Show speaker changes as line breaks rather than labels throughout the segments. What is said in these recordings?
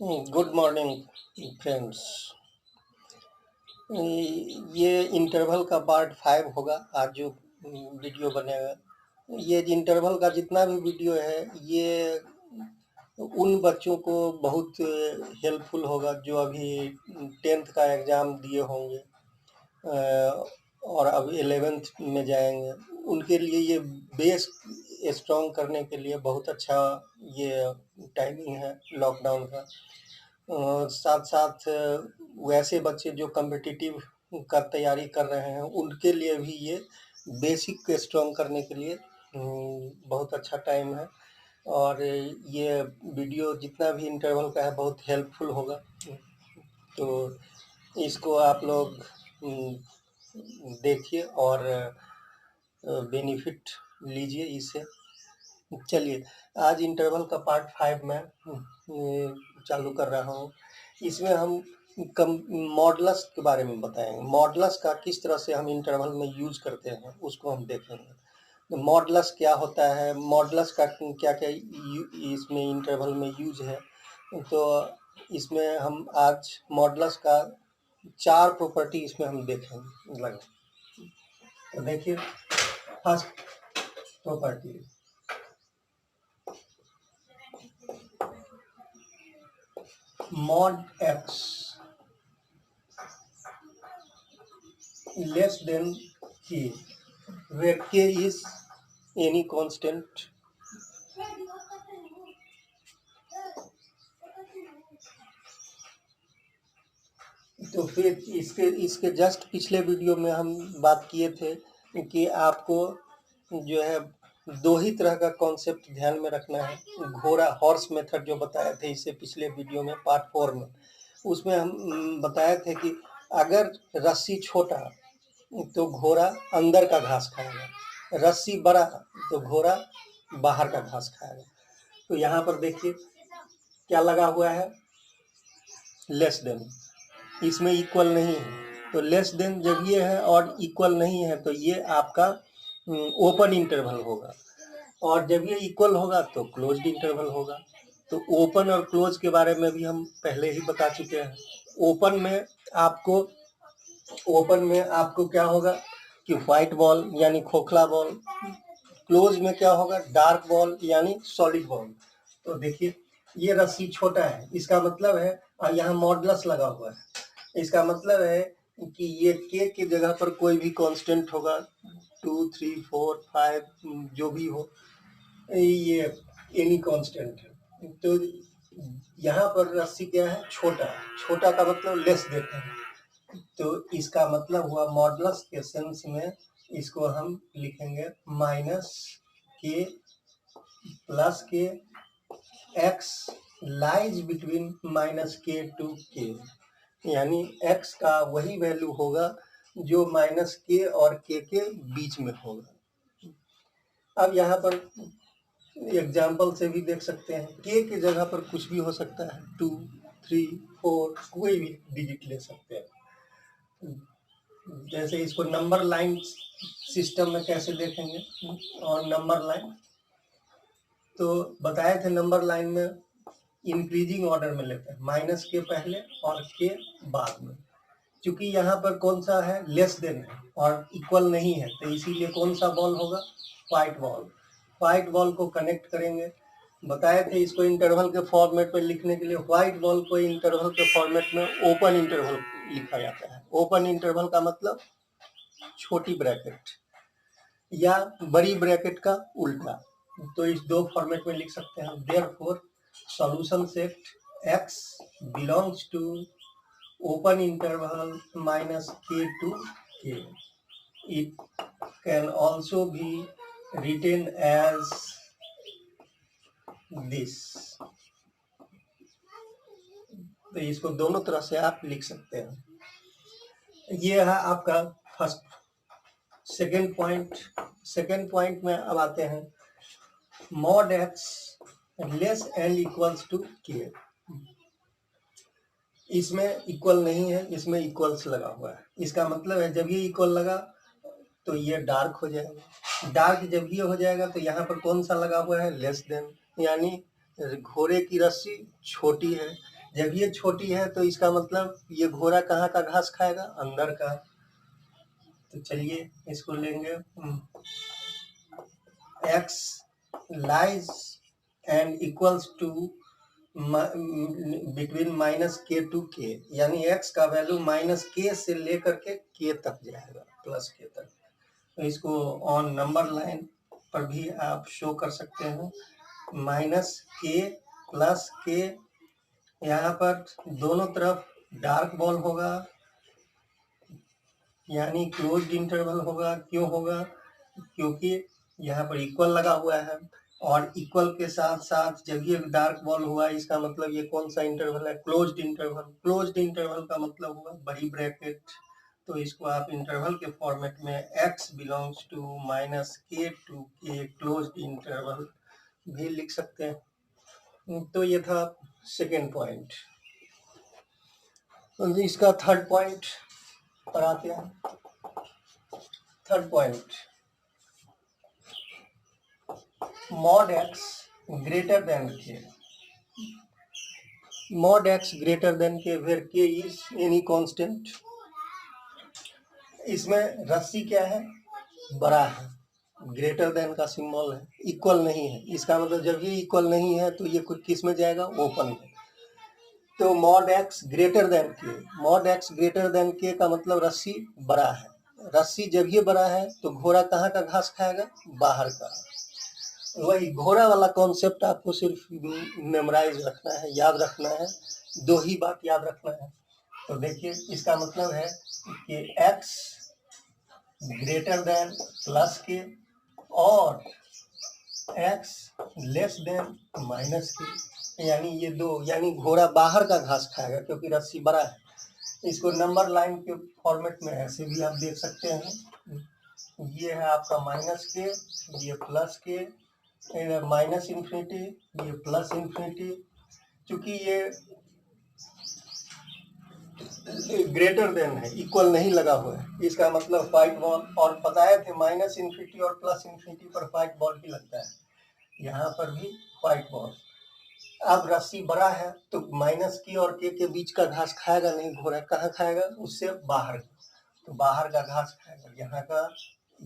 Good morning friends. ये interval का part 5 होगा। आज जो वीडियो बनेगा, ये इंटरवल का जितना भी वीडियो है, ये उन बच्चों को बहुत हेल्पफुल होगा जो अभी 10th का एग्ज़ाम दिए होंगे और अब 11th में जाएंगे। उनके लिए ये बेस स्ट्रॉन्ग करने के लिए बहुत अच्छा ये टाइमिंग है लॉकडाउन का। साथ साथ वैसे बच्चे जो कॉम्पिटिटिव का तैयारी कर रहे हैं, उनके लिए भी ये बेसिक को स्ट्रॉन्ग करने के लिए बहुत अच्छा टाइम है। और ये वीडियो जितना भी इंटरवल का है बहुत हेल्पफुल होगा, तो इसको आप लोग देखिए और बेनिफिट लीजिए इससे। चलिए, आज इंटरवल का पार्ट 5 में चालू कर रहा हूँ। इसमें हम मॉडुलस के बारे में बताएंगे। मॉडुलस का किस तरह से हम इंटरवल में यूज करते हैं उसको हम देखेंगे। तो मॉडुलस क्या होता है, मॉडुलस का क्या क्या इसमें इंटरवल में यूज है, तो इसमें हम आज मॉडुलस का 4 प्रॉपर्टी इसमें हम देखेंगे लगा। तो देखिए, first property, mod x less than k, where k is any constant. तो फिर इसके जस्ट पिछले वीडियो में हम बात किए थे कि आपको जो है 2 ही तरह का कॉन्सेप्ट ध्यान में रखना है। घोड़ा हॉर्स मेथड जो बताए थे इससे पिछले वीडियो में पार्ट 4 में, उसमें हम बताए थे कि अगर रस्सी छोटा तो घोड़ा अंदर का घास खाएगा, रस्सी बड़ा तो घोड़ा बाहर का घास खाएगा। तो यहाँ पर देखिए क्या लगा हुआ है, लेस देन, इसमें इक्वल नहीं है। तो लेस देन जब ये है और इक्वल नहीं है तो ये आपका ओपन इंटरवल होगा, और जब ये इक्वल होगा तो क्लोज्ड इंटरवल होगा। तो ओपन और क्लोज के बारे में भी हम पहले ही बता चुके हैं। ओपन में आपको क्या होगा कि व्हाइट बॉल यानी खोखला बॉल, क्लोज में क्या होगा, डार्क बॉल यानी सॉलिड बॉल। तो देखिए ये रस्सी छोटा है, इसका मतलब है, और यहाँ मॉडुलस लगा हुआ है, इसका मतलब है कि ये के की जगह पर कोई भी कांस्टेंट होगा, 2, 3, 4, 5 जो भी हो, ये एनी कांस्टेंट है। तो यहाँ पर रस्सी क्या है, छोटा, छोटा का मतलब लेस देता है। तो इसका मतलब हुआ मॉडुलस के सेंस में इसको हम लिखेंगे माइनस के प्लस के x lies between minus k to k, यानी x का वही वैल्यू होगा जो माइनस के और के बीच में होगा। अब यहाँ पर एग्जाम्पल से भी देख सकते हैं, के की जगह पर कुछ भी हो सकता है, 2, 3, 4 कोई भी डिजिट ले सकते हैं। जैसे इसको नंबर लाइन सिस्टम में कैसे देखेंगे, और नंबर लाइन तो बताए थे, नंबर लाइन में इंक्रीजिंग ऑर्डर में लेते हैं, माइनस के पहले और के बाद में। क्योंकि यहाँ पर कौन सा है, लेस देन है और इक्वल नहीं है, तो इसीलिए कौन सा बॉल होगा, व्हाइट बॉल। व्हाइट बॉल को कनेक्ट करेंगे, बताए थे इसको इंटरवल के फॉर्मेट में लिखने के लिए व्हाइट बॉल को इंटरवल के फॉर्मेट में ओपन इंटरवल लिखा जाता है। ओपन इंटरवल का मतलब छोटी ब्रैकेट या बड़ी ब्रैकेट का उल्टा। तो इस 2 फॉर्मेट में लिख सकते हैं। Therefore solution set x belongs to open interval minus k to k. It can also be written as this. तो इसको दोनों तरह से आप लिख सकते हैं। ये है आपका फर्स्ट। सेकेंड पॉइंट में अब आते हैं, mod x less and equals to k। इसमें इक्वल नहीं है, इसमें इक्वल्स लगा हुआ है। इसका मतलब है जब ये इक्वल लगा तो ये डार्क हो जाएगा, डार्क जब ये हो जाएगा तो यहाँ पर कौन सा लगा हुआ है, लेस देन, यानी घोड़े की रस्सी छोटी है जब ये छोटी है तो इसका मतलब ये घोड़ा कहाँ का घास खाएगा, अंदर का। तो चलिए इसको लेंगे, x lies and equals to between minus k to k, यानी x का वैल्यू माइनस के से लेकर के k तक जाएगा, प्लस के तक। तो इसको ऑन नंबर लाइन पर भी आप शो कर सकते हैं, माइनस के प्लस के। यहाँ पर दोनों तरफ डार्क बॉल होगा, यानी क्लोज्ड इंटरवल होगा। क्यों होगा, क्योंकि यहाँ पर इक्वल लगा हुआ है, और इक्वल के साथ साथ जब ये डार्क बॉल हुआ, इसका मतलब ये कौन सा इंटरवल है, क्लोज्ड इंटरवल। क्लोज्ड इंटरवल का मतलब हुआ बड़ी ब्रैकेट। तो इसको आप इंटरवल के फॉर्मेट में x belongs to minus k to के क्लोज्ड इंटरवल भी लिख सकते हैं। तो ये था सेकेंड पॉइंट। तो इसका थर्ड पॉइंट पर आते हैं। Third point, mod x greater than k. mod x greater than k where k is any constant. इसमें रस्सी क्या है, बड़ा है, ग्रेटर देन का सिंबल है, इक्वल नहीं है। इसका मतलब जब ये इक्वल नहीं है तो ये कुछ किस में जाएगा, ओपन में। तो mod x greater than k, mod x greater than के का मतलब रस्सी बड़ा है। रस्सी जब ये बड़ा है तो घोड़ा कहाँ का घास खाएगा, बाहर का। वही घोड़ा वाला कॉन्सेप्ट आपको सिर्फ मेमोराइज रखना है, याद रखना है। दो ही बात याद रखना है। तो देखिए इसका मतलब है कि x ग्रेटर देन प्लस के और x लेस देन माइनस के, यानी ये दो, यानी घोड़ा बाहर का घास खाएगा क्योंकि रस्सी बड़ा है। इसको नंबर लाइन के फॉर्मेट में ऐसे भी आप देख सकते हैं। ये है आपका माइनस के, ये प्लस के, माइनस इन्फिनिटी, ये प्लस इन्फिनिटी। चूंकि ये ग्रेटर देन है, इक्वल नहीं लगा हुआ है, इसका मतलब फाइट बॉल। और बताए थे माइनस इन्फिनिटी और प्लस इन्फिनिटी पर फाइट बॉल भी लगता है, यहाँ पर भी फाइट बॉल। अब रस्सी बड़ा है तो माइनस की और के बीच का घास खाएगा नहीं घोड़ा, कहाँ खाएगा, उससे बाहर। तो बाहर का घास खाएगा, यहाँ का,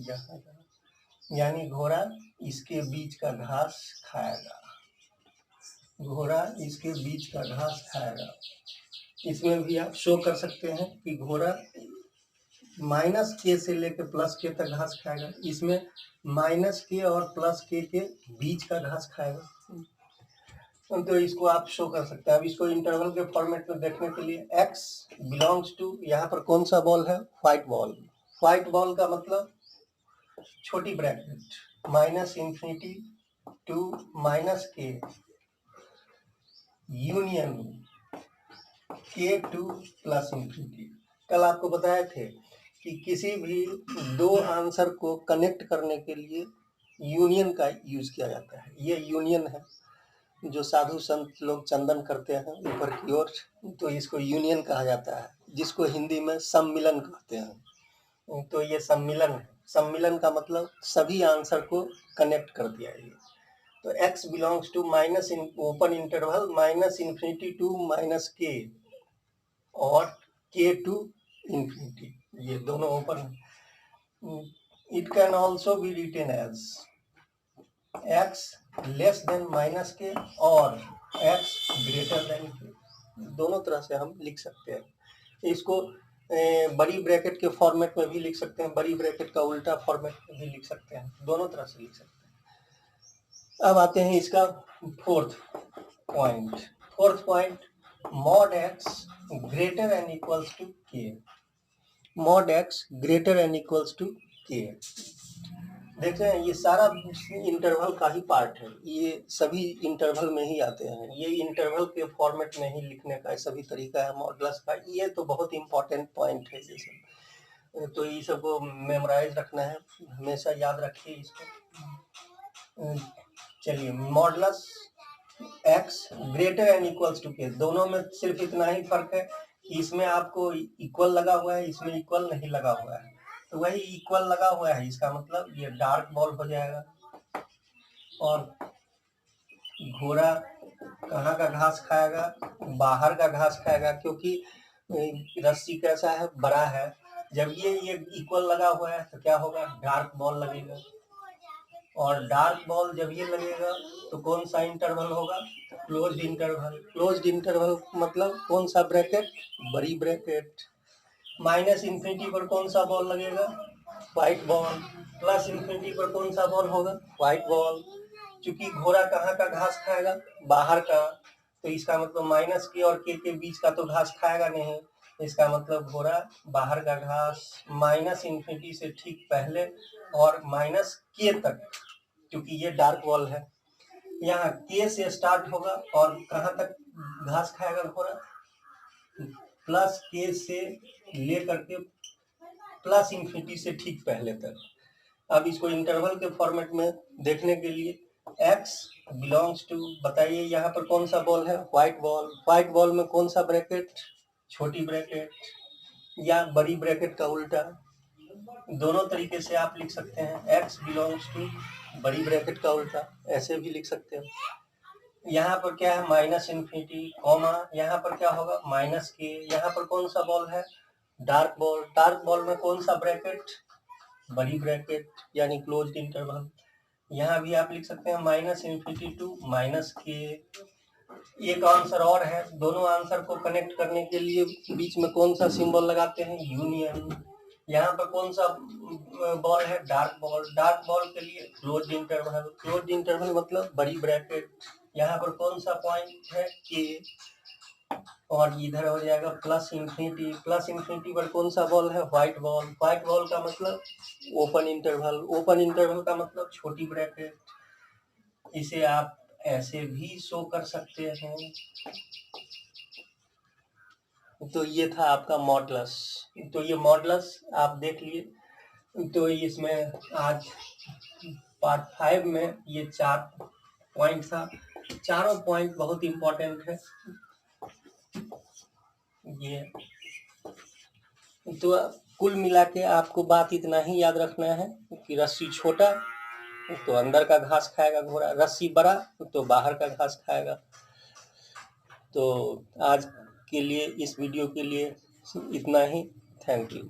यहाँ का, यानी घोड़ा इसके बीच का घास खाएगा। घोड़ा इसके बीच का घास खाएगा। इसमें भी आप शो कर सकते हैं कि घोड़ा माइनस के से लेकर प्लस के तक घास खाएगा। इसमें माइनस के और प्लस के बीच का घास खाएगा। तो इसको आप शो कर सकते हैं। अब इसको इंटरवल के फॉर्मेट में देखने के लिए x बिलोंग्स टू, यहाँ पर कौन सा बॉल है, फाइट बॉल। फाइट बॉल का मतलब छोटी bracket minus infinity to minus k union k to plus infinity. कल आपको बताए थे कि किसी भी दो आंसर को कनेक्ट करने के लिए यूनियन का यूज किया जाता है। ये यूनियन है जो साधु संत लोग चंदन करते हैं ऊपर की ओर, तो इसको यूनियन कहा जाता है, जिसको हिंदी में सम्मिलन कहते हैं। तो ये सम्मिलन है। सम्मिलन का मतलब सभी आंसर को कनेक्ट कर दिया ये। तो x belongs to minus in open interval minus infinity to minus k और k टू इन्फिनिटी, ये दोनों open. It can also be written as x less than minus k और x ग्रेटर देन के, दोनों तरह से हम लिख सकते हैं। इसको बड़ी ब्रैकेट के फॉर्मेट में भी लिख सकते हैं, बड़ी ब्रैकेट का उल्टा फॉर्मेट में भी लिख सकते हैं, दोनों तरह से लिख सकते हैं। अब आते हैं इसका fourth point. Fourth point, mod x greater and equals to k. mod x greater and equals to k. देखते हैं ये सारा इंटरवल का ही पार्ट है, ये सभी इंटरवल में ही आते हैं। ये इंटरवल के फॉर्मेट में ही लिखने का सभी तरीका है मॉडुलस का। ये तो बहुत इंपॉर्टेंट पॉइंट है ये सब, तो ये सब को मेमोराइज रखना है, हमेशा याद रखिए इसको। चलिए, modulus x greater and equals to k, दोनों में सिर्फ इतना ही फर्क है कि इसमें आपको इक्वल लगा हुआ है, इसमें इक्वल नहीं लगा हुआ है। तो वही इक्वल लगा हुआ है, इसका मतलब ये डार्क बॉल हो जाएगा और घोड़ा कहाँ का घास खाएगा, बाहर का घास खाएगा, क्योंकि रस्सी कैसा है, बड़ा है। जब ये इक्वल लगा हुआ है तो क्या होगा, डार्क बॉल लगेगा, और डार्क बॉल जब ये लगेगा तो कौन सा इंटरवल होगा, क्लोज्ड इंटरवल। क्लोज्ड इंटरवल मतलब कौन सा ब्रैकेट, बड़ी ब्रैकेट। माइनस इन्फिनिटी पर कौन सा बॉल लगेगा, व्हाइट बॉल। प्लस इन्फिनिटी पर कौन सा बॉल होगा, व्हाइट बॉल। क्योंकि घोड़ा कहाँ का घास खाएगा, बाहर का, तो इसका मतलब माइनस के और के बीच का तो घास खाएगा नहीं, इसका मतलब घोड़ा बाहर का घास। माइनस इन्फिनिटी से ठीक पहले और माइनस के तक, क्योंकि ये डार्क बॉल है, यहाँ के से स्टार्ट होगा और कहाँ तक घास खाएगा घोड़ा, प्लस के से लेकर के प्लस इन्फिनिटी से ठीक पहले तक। अब इसको इंटरवल के फॉर्मेट में देखने के लिए x बिलोंग्स टू, बताइए यहाँ पर कौन सा बॉल है, व्हाइट बॉल। व्हाइट बॉल में कौन सा ब्रैकेट, छोटी ब्रैकेट या बड़ी ब्रैकेट का उल्टा, दोनों तरीके से आप लिख सकते हैं। x बिलोंग्स टू बड़ी ब्रैकेट का उल्टा, ऐसे भी लिख सकते हैं। यहाँ पर क्या है, माइनस इन्फिनिटी, कॉमा, यहाँ पर क्या होगा, माइनस के। यहाँ पर कौन सा बॉल है, डार्क बॉल। डार्क बॉल में कौन सा ब्रैकेट, बड़ी ब्रैकेट, यानी क्लोज्ड इंटरवल। यहाँ भी आप लिख सकते हैं माइनस इन्फिनिटी टू माइनस के। एक आंसर और है, दोनों आंसर को कनेक्ट करने के लिए बीच में कौन सा सिंबल लगाते हैं, यूनियन। यहाँ पर कौन सा बॉल है, डार्क बॉल। डार्क बॉल के लिए क्लोज्ड इंटरवल। क्लोज्ड इंटरवल मतलब बड़ी ब्रैकेट। यहाँ पर कौन सा पॉइंट है, के, और इधर हो जाएगा प्लस इन्फिनिटी। प्लस इन्फिनिटी पर कौन सा बॉल है, व्हाइट बॉल। व्हाइट बॉल का मतलब ओपन इंटरवल। ओपन इंटरवल का मतलब छोटी ब्रैकेट। इसे आप ऐसे भी शो कर सकते हैं। तो ये था आपका मॉडुलस। तो ये मॉडुलस आप देख लिए। तो इसमें आज पार्ट 5 में ये 4 पॉइंट था। चारों पॉइंट बहुत इंपॉर्टेंट है। ये तो कुल मिला के आपको बात इतना ही याद रखना है कि रस्सी छोटा तो अंदर का घास खाएगा घोड़ा, रस्सी बड़ा तो बाहर का घास खाएगा। तो आज के लिए, इस वीडियो के लिए इतना ही। Thank you.